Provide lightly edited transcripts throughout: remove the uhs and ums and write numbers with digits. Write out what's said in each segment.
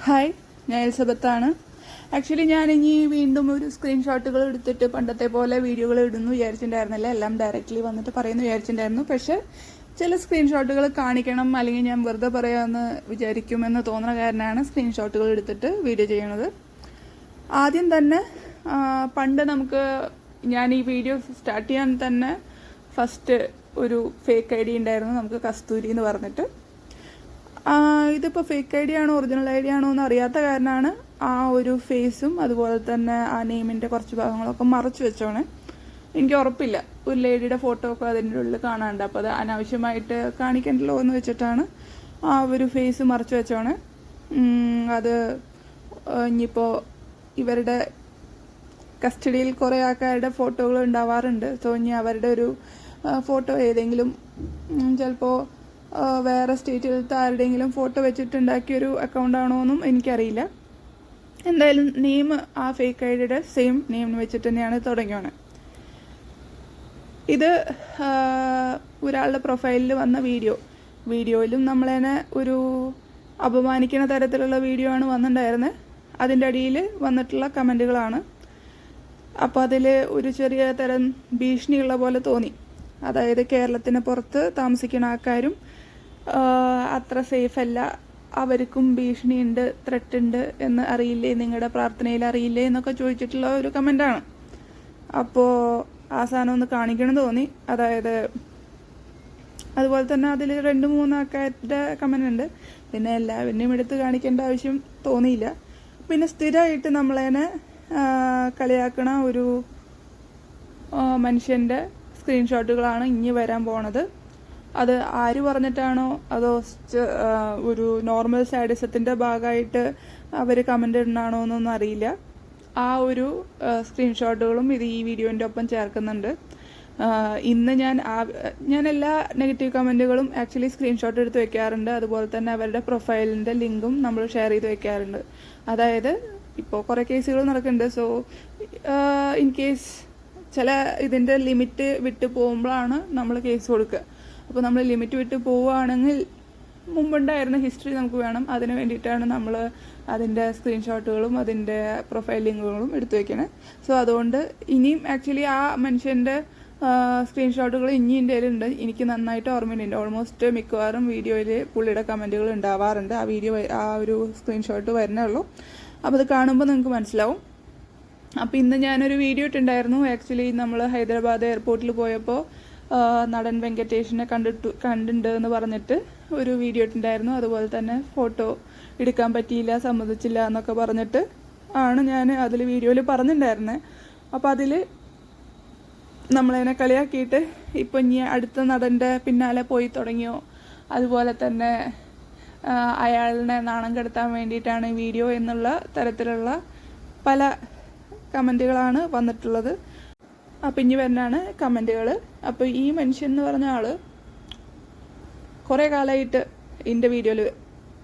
Hi, ഞാൻ എലിസബത്താണ്. Actually ഞാനിനി വീണ്ടും ഒരു സ്ക്രീൻഷോട്ടുകൾ എടുത്തിട്ട് പണ്ടത്തെ പോലെ വീഡിയോകൾ ഇടുന്നു വിചാരിച്ചിട്ടുണ്ടായിരുന്നില്ല. എല്ലാം ഡയറക്റ്റ്ലി വന്നിട്ട് പറയുന്നു വിചാരിച്ചിട്ടുണ്ടായിരുന്നു. പക്ഷേ ചില സ്ക്രീൻഷോട്ടുകൾ കാണിക്കണം, അല്ലെങ്കിൽ ഞാൻ വെറുതെ പറയാമെന്ന് വിചാരിക്കുമെന്ന് തോന്നുന്ന കാരണമാണ് സ്ക്രീൻഷോട്ടുകൾ എടുത്തിട്ട് വീഡിയോ ചെയ്യണത്. ആദ്യം തന്നെ പണ്ട് ഞാൻ ഈ വീഡിയോ സ്റ്റാർട്ട് ചെയ്യാൻ തന്നെ ഫസ്റ്റ് ഒരു ഫേക്ക് ഐ ഡി ഉണ്ടായിരുന്നു, നമുക്ക് കസ്തൂരി എന്ന് പറഞ്ഞിട്ട്. ഇതിപ്പോൾ ഫേക്ക് ഐ ഡി ആണോ ഒറിജിനൽ ഐ ഡി ആണോ എന്ന് അറിയാത്ത കാരണമാണ് ആ ഒരു ഫേസും അതുപോലെ തന്നെ ആ നെയിമിൻ്റെ കുറച്ച് ഭാഗങ്ങളൊക്കെ മറച്ചു വെച്ചോണേ. എനിക്ക് ഉറപ്പില്ല, ഒരു ലേഡിയുടെ ഫോട്ടോ ഒക്കെ അതിൻ്റെ ഉള്ളിൽ കാണാനുണ്ട്, അപ്പോൾ അത് അനാവശ്യമായിട്ട് കാണിക്കണ്ടല്ലോ എന്ന് വെച്ചിട്ടാണ് ആ ഒരു ഫേസ് മറച്ചു വെച്ചോണേ. അത് ഇനിയിപ്പോൾ ഇവരുടെ കസ്റ്റഡിയിൽ കുറേ ആൾക്കാരുടെ ഫോട്ടോകൾ ഉണ്ടാവാറുണ്ട്. സോ ഇനി അവരുടെ ഒരു ഫോട്ടോ ഏതെങ്കിലും ചിലപ്പോൾ വേറെ സ്റ്റേറ്റിലത്തെ ആരുടെയെങ്കിലും ഫോട്ടോ വെച്ചിട്ടുണ്ടാക്കിയൊരു അക്കൗണ്ടാണോ എന്നും എനിക്കറിയില്ല. എന്തായാലും നെയിം ആ ഫേക്ക് ഐ ഡിയുടെ സെയിം നെയിം വെച്ചിട്ട് തന്നെയാണ് തുടങ്ങിയത്. ഇത് ഒരാളുടെ പ്രൊഫൈലിൽ വന്ന വീഡിയോയിലും നമ്മളതിനെ ഒരു അപമാനിക്കുന്ന തരത്തിലുള്ള വീഡിയോ ആണ് വന്നിട്ടുണ്ടായിരുന്നത്. അതിൻ്റെ അടിയിൽ വന്നിട്ടുള്ള കമൻറ്റുകളാണ്. അപ്പോൾ അതിൽ ഒരു ചെറിയ തരം ഭീഷണിയുള്ള പോലെ തോന്നി. അതായത് കേരളത്തിന് പുറത്ത് താമസിക്കുന്ന ആൾക്കാരും അത്ര സേഫ് അല്ല, അവർക്കും ഭീഷണിയുണ്ട്, ത്രെട്ടുണ്ട് എന്ന് അറിയില്ലേ, നിങ്ങളുടെ പ്രാർത്ഥനയിൽ അറിയില്ലേ എന്നൊക്കെ ചോദിച്ചിട്ടുള്ള ഒരു കമൻ്റാണ്. അപ്പോൾ ആ സാധനം ഒന്ന് കാണിക്കണമെന്ന് തോന്നി. അതായത് അതുപോലെ തന്നെ അതിൽ 2-3 ആൾക്കാരുടെ കമൻ്റ് ഉണ്ട്. പിന്നെ എല്ലാവരുടെയും എടുത്ത് കാണിക്കേണ്ട ആവശ്യം തോന്നിയില്ല. പിന്നെ സ്ഥിരമായിട്ട് നമ്മളതിനെ കളിയാക്കണ ഒരു മനുഷ്യൻ്റെ സ്ക്രീൻഷോട്ടുകളാണ് ഇനി വരാൻ പോണത്. അത് ആര് പറഞ്ഞിട്ടാണോ അതോ ഒരു നോർമൽ സാഡിസത്തിൻ്റെ ഭാഗമായിട്ട് അവർ കമൻ്റ് ഇടണാണോ എന്നൊന്നും അറിയില്ല. ആ ഒരു സ്ക്രീൻഷോട്ടുകളും ഇത് ഈ വീഡിയോൻ്റെ ഒപ്പം ചേർക്കുന്നുണ്ട്. ഇന്ന് ഞാൻ എല്ലാ നെഗറ്റീവ് കമൻറ്റുകളും ആക്ച്വലി സ്ക്രീൻഷോട്ട് എടുത്ത് വെക്കാറുണ്ട്. അതുപോലെ തന്നെ അവരുടെ പ്രൊഫൈലിൻ്റെ ലിങ്കും നമ്മൾ ഷെയർ ചെയ്ത് വെക്കാറുണ്ട്. അതായത് ഇപ്പോൾ കുറേ കേസുകൾ നടക്കുന്നുണ്ട്. സോ ഇൻ കേസ് ചില ഇതിൻ്റെ ലിമിറ്റ് വിട്ട് പോകുമ്പോഴാണ് നമ്മൾ കേസ് കൊടുക്കുക. അപ്പോൾ നമ്മൾ ലിമിറ്റ് വിട്ട് പോവുകയാണെങ്കിൽ മുമ്പുണ്ടായിരുന്ന ഹിസ്റ്ററി നമുക്ക് വേണം. അതിന് വേണ്ടിയിട്ടാണ് നമ്മൾ അതിൻ്റെ സ്ക്രീൻഷോട്ടുകളും അതിൻ്റെ പ്രൊഫൈൽ ലിങ്കുകളും എടുത്തു വയ്ക്കണേ. സോ അതുകൊണ്ട് ഇനിയും ആക്ച്വലി ആ മനുഷ്യൻ്റെ സ്ക്രീൻഷോട്ടുകൾ ഇനി എൻ്റെ കയ്യിലുണ്ട്. എനിക്ക് നന്നായിട്ട് ഓർമ്മയുണ്ട്. ഓൾമോസ്റ്റ് മിക്കവാറും വീഡിയോയിൽ പുള്ളിയുടെ കമൻറ്റുകൾ ഉണ്ടാവാറുണ്ട്. ആ ഒരു സ്ക്രീൻഷോട്ട് വരുന്നേ ഉള്ളൂ. അപ്പോൾ അത് കാണുമ്പോൾ നിങ്ങൾക്ക് മനസ്സിലാവും. അപ്പോൾ ഇന്ന് ഞാനൊരു വീഡിയോ ഇട്ടുണ്ടായിരുന്നു. ആക്ച്വലി നമ്മൾ ഹൈദരാബാദ് എയർപോർട്ടിൽ പോയപ്പോൾ നടൻ വെങ്കടേഷിനെ കണ്ടിട്ടുണ്ട് എന്ന് പറഞ്ഞിട്ട് ഒരു വീഡിയോ ഇട്ടുണ്ടായിരുന്നു. അതുപോലെ തന്നെ ഫോട്ടോ എടുക്കാൻ പറ്റിയില്ല, സമ്മതിച്ചില്ല എന്നൊക്കെ പറഞ്ഞിട്ട് ആണ് ഞാൻ അതിൽ വീഡിയോയിൽ പറഞ്ഞിട്ടുണ്ടായിരുന്നത്. അപ്പോൾ അതിൽ നമ്മളതിനെ കളിയാക്കിയിട്ട് ഇപ്പം ഇനി അടുത്ത നടൻ്റെ പിന്നാലെ പോയി തുടങ്ങിയോ, അതുപോലെ തന്നെ അയാളിനെ നാണം കെടുത്താൻ വേണ്ടിയിട്ടാണ് വീഡിയോ എന്നുള്ള തരത്തിലുള്ള പല കമൻറ്റുകളാണ് വന്നിട്ടുള്ളത്. അപ്പം ഇനി വരുന്നതാണ് കമൻറ്റുകൾ. അപ്പോൾ ഈ മനുഷ്യൻ എന്ന് പറഞ്ഞ ആൾ കുറേ കാലമായിട്ട് എൻ്റെ വീഡിയോയിൽ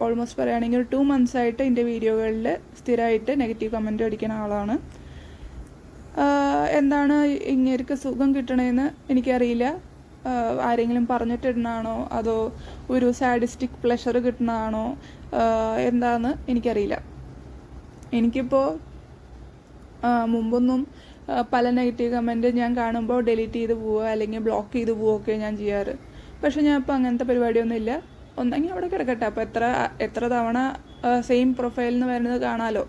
ഓൾമോസ്റ്റ് പറയുകയാണെങ്കിൽ 2 months ആയിട്ട് എൻ്റെ വീഡിയോകളിൽ സ്ഥിരമായിട്ട് നെഗറ്റീവ് കമൻറ്റ് അടിക്കുന്ന ആളാണ്. എന്താണ് ഇങ്ങേർക്ക് സുഖം കിട്ടണമെന്ന് എനിക്കറിയില്ല. ആരെങ്കിലും പറഞ്ഞിട്ടിടുന്നതാണോ അതോ ഒരു സാഡിസ്റ്റിക് പ്ലഷർ കിട്ടുന്നതാണോ എന്താണെന്ന് എനിക്കറിയില്ല. എനിക്കിപ്പോൾ മുമ്പൊന്നും പല നെഗറ്റീവ് കമൻറ്റ് ഞാൻ കാണുമ്പോൾ ഡിലീറ്റ് ചെയ്ത് പോവുക അല്ലെങ്കിൽ ബ്ലോക്ക് ചെയ്ത് പോവുകയൊക്കെ ഞാൻ ചെയ്യാറ്. പക്ഷേ ഞാൻ ഇപ്പോൾ അങ്ങനത്തെ പരിപാടിയൊന്നും ഇല്ല. ഒന്നെങ്കിൽ അവിടെ കിടക്കട്ടെ. അപ്പോൾ എത്ര തവണ സെയിം പ്രൊഫൈലിൽ നിന്ന് വരുന്നത് കാണാമല്ലോ.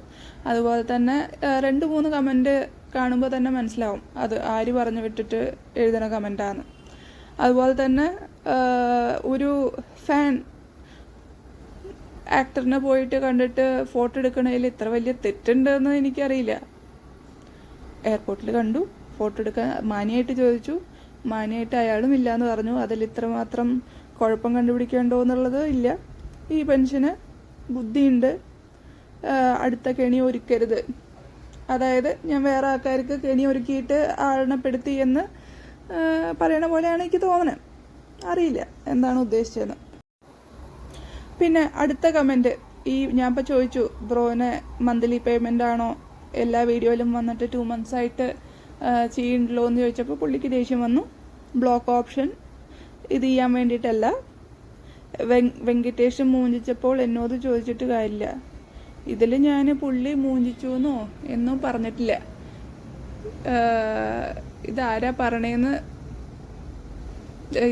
അതുപോലെ തന്നെ 2-3 കമൻറ്റ് കാണുമ്പോൾ തന്നെ മനസ്സിലാവും അത് ആര് പറഞ്ഞു വിട്ടിട്ട് എഴുതുന്ന കമൻറ്റാണ്. അതുപോലെ തന്നെ ഒരു ഫാൻ ആക്ടറിനെ പോയിട്ട് കണ്ടിട്ട് ഫോട്ടോ എടുക്കണതിൽ ഇത്ര വലിയ തെറ്റുണ്ടെന്ന് എനിക്കറിയില്ല. എയർപോർട്ടിൽ കണ്ടു, ഫോട്ടോ എടുക്കാൻ മാന്യമായിട്ട് ചോദിച്ചു, മാന്യമായിട്ട് അയാളും ഇല്ല എന്ന് പറഞ്ഞു. അതിൽ ഇത്രമാത്രം കുഴപ്പം കണ്ടുപിടിക്കേണ്ടോ എന്നുള്ളത് ഇല്ല. ഈ മനുഷ്യന് ബുദ്ധിയുണ്ട്. അടുത്ത കെണി ഒരുക്കരുത്. അതായത് ഞാൻ വേറെ ആൾക്കാർക്ക് കെണി ഒരുക്കിയിട്ട് ആഴണപ്പെടുത്തി എന്ന് പറയണ പോലെയാണ് എനിക്ക് തോന്നുന്നത്. അറിയില്ല എന്താണ് ഉദ്ദേശിച്ചതെന്ന്. പിന്നെ അടുത്ത കമൻറ്റ്, ഞാൻ ഇപ്പോൾ ചോദിച്ചു ബ്രോന് മന്ത്ലി പേയ്മെൻ്റ് ആണോ എല്ലാ വീഡിയോയിലും വന്നിട്ട് 2 months ആയിട്ട് ചെയ്യണ്ടല്ലോ എന്ന് ചോദിച്ചപ്പോൾ പുള്ളിക്ക് ദേഷ്യം വന്നു. ബ്ലോക്ക് ഓപ്ഷൻ ഇത് ചെയ്യാൻ വേണ്ടിയിട്ടല്ല, വെങ്കടേഷ് മൂഞ്ചിച്ചപ്പോൾ എന്നോട് ചോദിച്ചിട്ട് കാര്യമില്ല. ഇതിൽ ഞാൻ പുള്ളി മൂഞ്ചിച്ചു എന്നോ എന്നും പറഞ്ഞിട്ടില്ല. ഇതാരാ പറയണേന്ന്,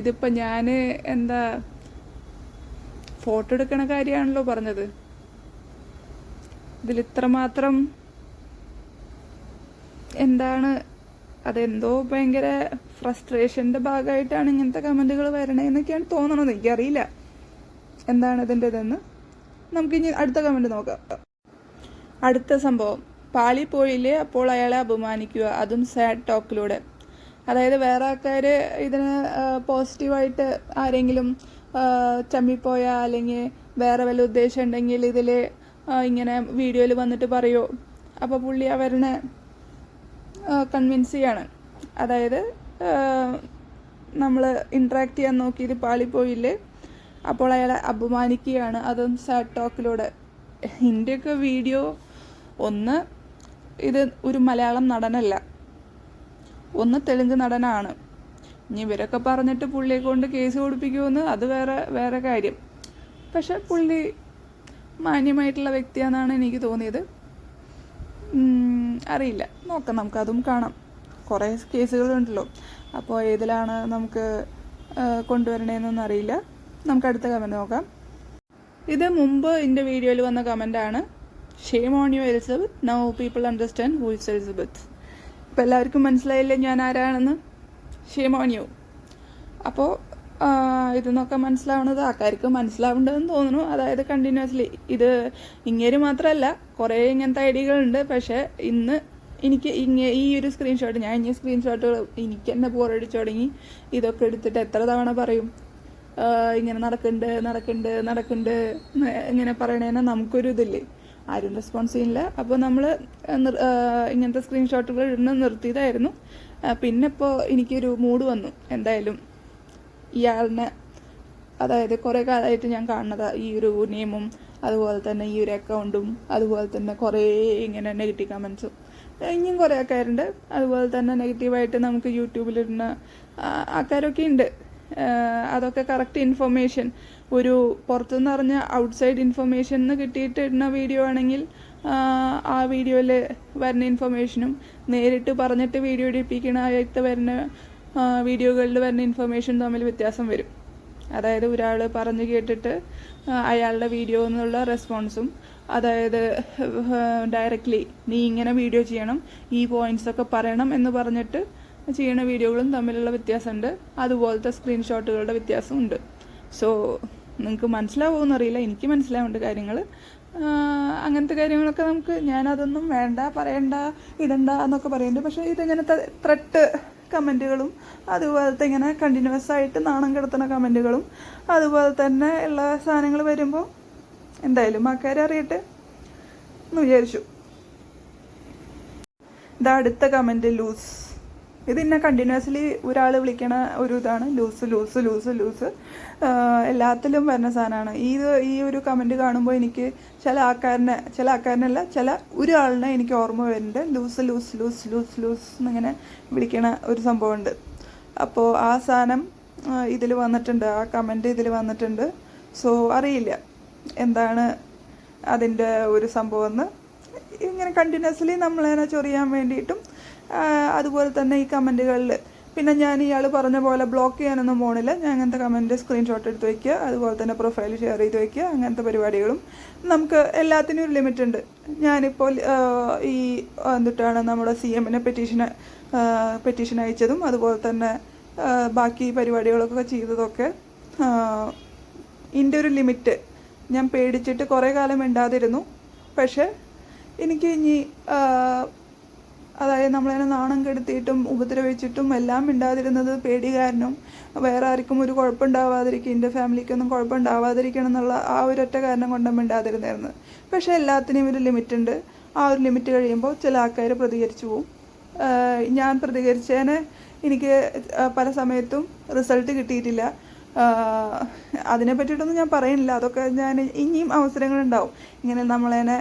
ഇതിപ്പോൾ ഞാൻ എന്താ ഫോട്ടോ എടുക്കണ കാര്യമാണല്ലോ പറഞ്ഞത്. ഇതിലിത്രമാത്രം എന്താണ്, അതെന്തോ ഭയങ്കര ഫ്രസ്ട്രേഷൻ്റെ ഭാഗമായിട്ടാണ് ഇങ്ങനത്തെ കമൻറ്റുകൾ വരണേന്നൊക്കെയാണ് തോന്നണത്. എനിക്കറിയില്ല എന്താണ് ഇതിൻ്റെ ഇതെന്ന്. നമുക്കിനി അടുത്ത കമൻറ്റ് നോക്കാം. അടുത്ത സംഭവം, പാളിപ്പോയില്ലേ അപ്പോൾ അയാളെ അപമാനിക്കുക, അതും സാഡ് ടോക്കിലൂടെ. അതായത് വേറെ ആൾക്കാർ ഇതിന് പോസിറ്റീവായിട്ട് ആരെങ്കിലും ചമ്മിപ്പോയ അല്ലെങ്കിൽ വേറെ വല്ല ഉദ്ദേശം ഉണ്ടെങ്കിൽ ഇതിൽ ഇങ്ങനെ വീഡിയോയിൽ വന്നിട്ട് പറയുമോ. അപ്പോൾ പുള്ളി അവരെ കൺവിൻസ് ചെയ്യാണ്. അതായത് നമ്മൾ ഇൻട്രാക്ട് ചെയ്യാൻ നോക്കിയത് പാളിപ്പോയില്ലേ അപ്പോൾ അയാളെ അപമാനിക്കുകയാണ്, അതും സാഡ് ടോക്കിലൂടെ. ഇതിൻ്റെയൊക്കെ വീഡിയോ ഒന്ന്, ഇത് ഒരു മലയാളം നടനല്ല, ഒന്ന് തെലുങ്ക് നടനാണ്. ഇനി ഇവരൊക്കെ പറഞ്ഞിട്ട് പുള്ളിയെ കൊണ്ട് കേസ് കൊടുപ്പിക്കുമെന്ന് അത് വേറെ കാര്യം. പക്ഷെ പുള്ളി മാന്യമായിട്ടുള്ള വ്യക്തിയാണെന്നാണ് എനിക്ക് തോന്നിയത്. അറിയില്ല, നോക്കാം, നമുക്കതും കാണാം. കുറേ കേസുകളുണ്ടല്ലോ, അപ്പോൾ ഏതിലാണ് നമുക്ക് കൊണ്ടുവരണേന്നൊന്നും അറിയില്ല. നമുക്ക് അടുത്ത കമൻറ്റ് നോക്കാം. ഇത് മുമ്പ് എൻ്റെ വീഡിയോയിൽ വന്ന കമൻറ്റാണ്. Shame on you Elizabeth, now people understand who is Elizabeth. ഇപ്പോൾ എല്ലാവർക്കും മനസ്സിലായില്ലേ ഞാൻ ആരാണെന്ന്. Shame on you. അപ്പോൾ ഇതെന്നൊക്കെ മനസ്സിലാവുന്നത് ആൾക്കാർക്ക് മനസ്സിലാവേണ്ടതെന്ന് തോന്നുന്നു. അതായത് കണ്ടിന്യൂസ്ലി ഇത് ഇങ്ങേര് മാത്രമല്ല, കുറേ ഇങ്ങനത്തെ ഐഡിയകളുണ്ട്. പക്ഷേ ഇന്ന് എനിക്ക് ഈ ഒരു സ്ക്രീൻഷോട്ട്, ഞാൻ ഇനി സ്ക്രീൻഷോട്ടുകൾ എനിക്ക് തന്നെ ബോറടിച്ചു തുടങ്ങി. ഇതൊക്കെ എടുത്തിട്ട് എത്ര തവണ പറയും ഇങ്ങനെ നടക്കുന്നുണ്ട് ഇങ്ങനെ പറയണേനെ. നമുക്കൊരു ഇതില്ലേ, ആരും റെസ്പോൺസ് ചെയ്യില്ല. അപ്പോൾ നമ്മൾ ഇങ്ങനത്തെ സ്ക്രീൻഷോട്ടുകൾ ഇടുന്ന നിർത്തിയതായിരുന്നു. പിന്നെ ഇപ്പോൾ എനിക്കൊരു മൂഡ് വന്നു. എന്തായാലും ഇയാളിനെ, അതായത് കുറേ കാലമായിട്ട് ഞാൻ കാണുന്നതാണ് ഈ ഒരു നെയിമും അതുപോലെ തന്നെ ഈ ഒരു അക്കൗണ്ടും അതുപോലെ തന്നെ കുറേ ഇങ്ങനെ നെഗറ്റീവ് കമൻസും ഇനിയും കുറേ ആൾക്കാരുണ്ട്. അതുപോലെ തന്നെ നെഗറ്റീവായിട്ട് നമുക്ക് യൂട്യൂബിലിടുന്ന ആൾക്കാരൊക്കെ ഉണ്ട്. അതൊക്കെ കറക്റ്റ് ഇൻഫർമേഷൻ, ഒരു പുറത്തുനിന്ന് അറിഞ്ഞ ഔട്ട്സൈഡ് ഇൻഫർമേഷൻ കിട്ടിയിട്ട് ഇടുന്ന വീഡിയോ ആണെങ്കിൽ ആ വീഡിയോയിൽ വരുന്ന ഇൻഫർമേഷനും നേരിട്ട് പറഞ്ഞിട്ട് വീഡിയോ ഇടിപ്പിക്കണായിട്ട് വരുന്ന വീഡിയോകളിൽ വരുന്ന ഇൻഫർമേഷൻ തമ്മിൽ വ്യത്യാസം വരും. അതായത് ഒരാൾ പറഞ്ഞു കേട്ടിട്ട് അയാളുടെ വീഡിയോ എന്നുള്ള റെസ്പോൺസും, അതായത് ഡയറക്റ്റ്ലി നീ ഇങ്ങനെ വീഡിയോ ചെയ്യണം, ഈ പോയിൻറ്റ്സൊക്കെ പറയണം എന്ന് പറഞ്ഞിട്ട് ചെയ്യുന്ന വീഡിയോകളും തമ്മിലുള്ള വ്യത്യാസമുണ്ട്. അതുപോലത്തെ സ്ക്രീൻഷോട്ടുകളുടെ വ്യത്യാസമുണ്ട്. സോ നിങ്ങൾക്ക് മനസ്സിലാവുമെന്നറിയില്ല, എനിക്ക് മനസ്സിലാവുന്നുണ്ട് കാര്യങ്ങൾ. അങ്ങനത്തെ കാര്യങ്ങളൊക്കെ നമുക്ക്, ഞാനതൊന്നും വേണ്ട, പറയണ്ട, ഇടണ്ട എന്നൊക്കെ പറയുന്നുണ്ട്. പക്ഷേ ഇതിങ്ങനത്തെ ത്രെട്ട് കമൻറ്റുകളും അതുപോലത്തെ ഇങ്ങനെ കണ്ടിന്യൂസ് ആയിട്ട് നാണം കെടുത്തുന്ന കമൻറ്റുകളും അതുപോലെ തന്നെ ഉള്ള സാധനങ്ങൾ വരുമ്പോൾ എന്തായാലും ആൾക്കാരെ അറിയട്ടെ എന്ന് വിചാരിച്ചു. ഇതാ അടുത്ത കമൻറ്റ്, ലൂസ്. ഇതിന്നെ കണ്ടിന്യൂസ്ലി ഒരാൾ വിളിക്കണ ഒരു ഇതാണ്, ലൂസ്. എല്ലാത്തിലും വരുന്ന സാധനമാണ്. ഈ ഒരു കമൻറ്റ് കാണുമ്പോൾ എനിക്ക് ചില ആൾക്കാരനല്ല ചില ഒരാളിനെ എനിക്ക് ഓർമ്മ വരുന്നുണ്ട്. ലൂസ് എന്നിങ്ങനെ വിളിക്കണ ഒരു സംഭവമുണ്ട്. അപ്പോൾ ആ സാധനം ഇതിൽ വന്നിട്ടുണ്ട്, ആ കമൻറ്റ് ഇതിൽ വന്നിട്ടുണ്ട്. സോ അറിയില്ല എന്താണ് അതിൻ്റെ ഒരു സംഭവമെന്ന്. ഇങ്ങനെ കണ്ടിന്യൂസ്ലി നമ്മളതിനെ ചൊറിയാൻ വേണ്ടിയിട്ടും അതുപോലെ തന്നെ ഈ കമൻറ്റുകളിൽ പിന്നെ ഞാൻ ഇയാൾ പറഞ്ഞ പോലെ ബ്ലോക്ക് ചെയ്യാനൊന്നും പോണില്ല. ഞാൻ അങ്ങനത്തെ കമൻറ്റ് സ്ക്രീൻഷോട്ട് എടുത്ത് വയ്ക്കുക, അതുപോലെ തന്നെ പ്രൊഫൈൽ ഷെയർ ചെയ്ത് വയ്ക്കുക. അങ്ങനത്തെ പരിപാടികളും നമുക്ക് എല്ലാത്തിനും ഒരു ലിമിറ്റ് ഉണ്ട്. ഞാനിപ്പോൾ ഈ എന്തിട്ടാണ് നമ്മുടെ CM-നെ പെറ്റീഷൻ അയച്ചതും അതുപോലെ തന്നെ ബാക്കി പരിപാടികളൊക്കെ ചെയ്തതൊക്കെ ഇതിൻ്റെ ഒരു ലിമിറ്റ്. ഞാൻ പേടിച്ചിട്ട് കുറേ കാലം മിണ്ടാതിരുന്നു. പക്ഷേ എനിക്ക് ഇനി അതായത് നമ്മളതിനെ നാണം കെടുത്തിയിട്ടും ഉപദ്രവിച്ചിട്ടും എല്ലാം മിണ്ടാതിരുന്നത് പേടി കാരണം, വേറെ ആർക്കും ഒരു കുഴപ്പമുണ്ടാവാതിരിക്കും, എൻ്റെ ഫാമിലിക്കൊന്നും കുഴപ്പമുണ്ടാവാതിരിക്കണം എന്നുള്ള ആ ഒരൊറ്റ കാരണം കൊണ്ടാണ് മിണ്ടാതിരുന്നായിരുന്നത്. പക്ഷേ എല്ലാത്തിനും ഒരു ലിമിറ്റ് ഉണ്ട്. ആ ഒരു ലിമിറ്റ് കഴിയുമ്പോൾ ചില ആൾക്കാർ പ്രതികരിച്ചു പോവും. ഞാൻ പ്രതികരിച്ചതിന് എനിക്ക് പല സമയത്തും റിസൾട്ട് കിട്ടിയിട്ടില്ല. അതിനെ പറ്റിയിട്ടൊന്നും ഞാൻ പറയുന്നില്ല. അതൊക്കെ ഞാൻ ഇനിയും അവസരങ്ങളുണ്ടാവും. ഇങ്ങനെ നമ്മളതിനെ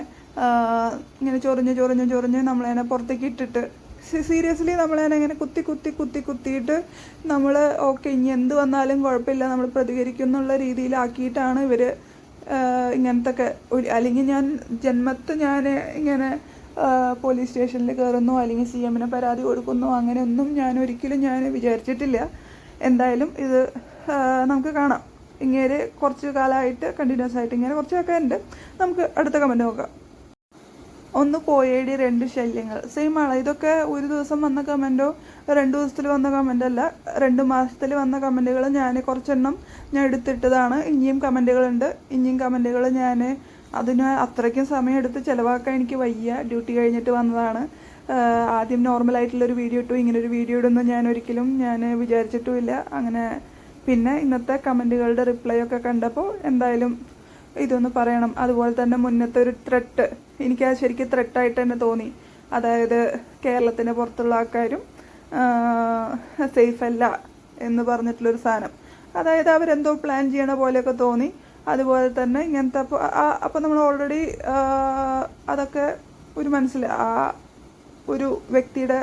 ഇങ്ങനെ ചൊറിഞ്ഞ് നമ്മളതിനെ പുറത്തേക്ക് ഇട്ടിട്ട് സീരിയസ്ലി നമ്മളതിനെ ഇങ്ങനെ കുത്തിയിട്ട് നമ്മൾ ഓക്കെ ഇനി എന്ത് വന്നാലും കുഴപ്പമില്ല നമ്മൾ പ്രതികരിക്കും എന്നുള്ള രീതിയിലാക്കിയിട്ടാണ് ഇവർ ഇങ്ങനത്തെ ഒക്കെ അല്ലെങ്കിൽ ഞാൻ ഞാൻ ഇങ്ങനെ പോലീസ് സ്റ്റേഷനിൽ കയറുന്നോ അല്ലെങ്കിൽ CM പരാതി കൊടുക്കുന്നോ അങ്ങനെയൊന്നും ഒരിക്കലും ഞാൻ വിചാരിച്ചിട്ടില്ല. എന്തായാലും ഇത് നമുക്ക് കാണാം. ഇങ്ങനെ കുറച്ച് കാലമായിട്ട് കണ്ടിന്യൂസ് ആയിട്ട് ഇങ്ങനെ കുറച്ചൊക്കെ ഉണ്ട്. നമുക്ക് അടുത്ത കമൻറ്റ് നോക്കാം. ഒന്ന് പോയേടി 2 ശല്യങ്ങൾ. സെയിം ആണ്. ഇതൊക്കെ ഒരു ദിവസം വന്ന കമൻറ്റോ 2 ദിവസത്തിൽ വന്ന കമൻ്റ് അല്ല, 2 മാസത്തിൽ വന്ന കമൻറ്റുകൾ കുറച്ചെണ്ണം ഞാൻ എടുത്തിട്ടതാണ്. ഇനിയും കമൻറ്റുകളുണ്ട്. ഇനിയും കമൻറ്റുകൾ അതിന് അത്രയ്ക്കും സമയം എടുത്ത് ചിലവാക്കാൻ എനിക്ക് വയ്യ. ഡ്യൂട്ടി കഴിഞ്ഞിട്ട് വന്നതാണ്. ആദ്യം നോർമലായിട്ടുള്ളൊരു വീഡിയോ ഇട്ടു. ഇങ്ങനൊരു വീഡിയോ ഇടുന്നു ഒരിക്കലും വിചാരിച്ചിട്ടുമില്ല. അങ്ങനെ പിന്നെ ഇന്നത്തെ കമൻറ്റുകളുടെ റിപ്ലൈ ഒക്കെ കണ്ടപ്പോൾ എന്തായാലും ഇതൊന്ന് പറയണം. അതുപോലെ തന്നെ മുന്നത്തെ ഒരു ത്രെട്ട്, എനിക്കത് ശരിക്കും ത്രെട്ടായിട്ട് തന്നെ തോന്നി. അതായത് കേരളത്തിന് പുറത്തുള്ള ആൾക്കാരും സേഫ് അല്ല എന്ന് പറഞ്ഞിട്ടുള്ളൊരു സാധനം. അതായത് അവരെന്തോ പ്ലാൻ ചെയ്യണ പോലെയൊക്കെ തോന്നി. അതുപോലെ തന്നെ ഇങ്ങനത്തെ അപ്പോൾ നമ്മൾ ഓൾറെഡി അതൊക്കെ ഒരു ആ ഒരു വ്യക്തിയുടെ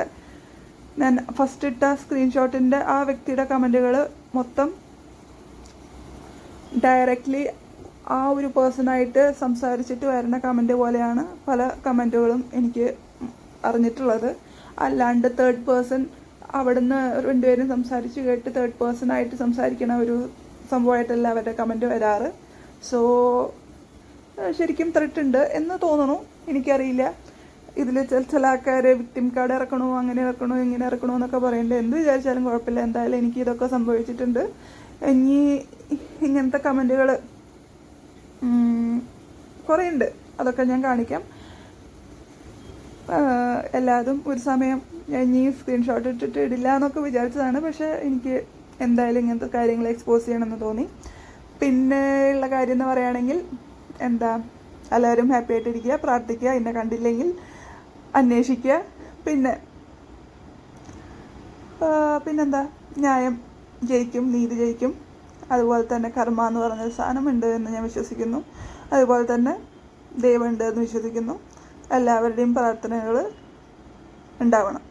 ഞാൻ ഫസ്റ്റ് ഇട്ട സ്ക്രീൻഷോട്ടിൻ്റെ ആ വ്യക്തിയുടെ കമൻറ്റുകൾ മൊത്തം ഡയറക്റ്റ്ലി ആ ഒരു പേഴ്സണായിട്ട് സംസാരിച്ചിട്ട് വരുന്ന കമൻറ്റ് പോലെയാണ് പല കമൻറ്റുകളും എനിക്ക് അറിഞ്ഞിട്ടുള്ളത്. അല്ലാണ്ട് തേർഡ് പേഴ്സൺ അവിടുന്ന് രണ്ടുപേരും സംസാരിച്ച് കേട്ട് തേർഡ് പേഴ്സണായിട്ട് സംസാരിക്കണ ഒരു സംഭവമായിട്ടല്ല അവരുടെ കമൻറ്റ് വരാറ്. സോ ശരിക്കും ത്രെട്ട് ഉണ്ട് എന്ന് തോന്നണു. എനിക്കറിയില്ല. ഇതിൽ ചില ആൾക്കാർ വിക്ടിം കാർഡ് ഇറക്കണോ, അങ്ങനെ ഇറക്കണോ, ഇങ്ങനെ ഇറക്കണോ എന്നൊക്കെ പറയുന്നുണ്ട്. എന്ത് വിചാരിച്ചാലും കുഴപ്പമില്ല. എന്തായാലും എനിക്ക് ഇതൊക്കെ സംഭവിച്ചിട്ടുണ്ട്. ഇനി ഇങ്ങനത്തെ കമൻറ്റുകൾ കുറേ ഉണ്ട്. അതൊക്കെ ഞാൻ കാണിക്കാം. എല്ലാതും ഒരു സമയം ഞാൻ ഇനി സ്ക്രീൻഷോട്ട് ഇട്ടിട്ട് ഇടില്ല എന്നൊക്കെ വിചാരിച്ചതാണ്. പക്ഷേ എനിക്ക് എന്തായാലും ഇങ്ങനത്തെ കാര്യങ്ങൾ എക്സ്പോസ് ചെയ്യണമെന്ന് തോന്നി. പിന്നെ ഉള്ള കാര്യം എന്ന് പറയുകയാണെങ്കിൽ എല്ലാവരും ഹാപ്പി ആയിട്ടിരിക്കുക, പ്രാർത്ഥിക്കുക, എന്നെ കണ്ടില്ലെങ്കിൽ അന്വേഷിക്കുക. പിന്നെന്താ, ന്യായം ജയിക്കും, നീതി ജയിക്കും. അതുപോലെ തന്നെ കർമ്മ എന്ന് പറഞ്ഞൊരു സാധനമുണ്ട് എന്ന് ഞാൻ വിശ്വസിക്കുന്നു. അതുപോലെ തന്നെ ദൈവമുണ്ട് എന്ന് വിശ്വസിക്കുന്നു. എല്ലാവരുടെയും പ്രാർത്ഥനകൾ ഉണ്ടാവണം.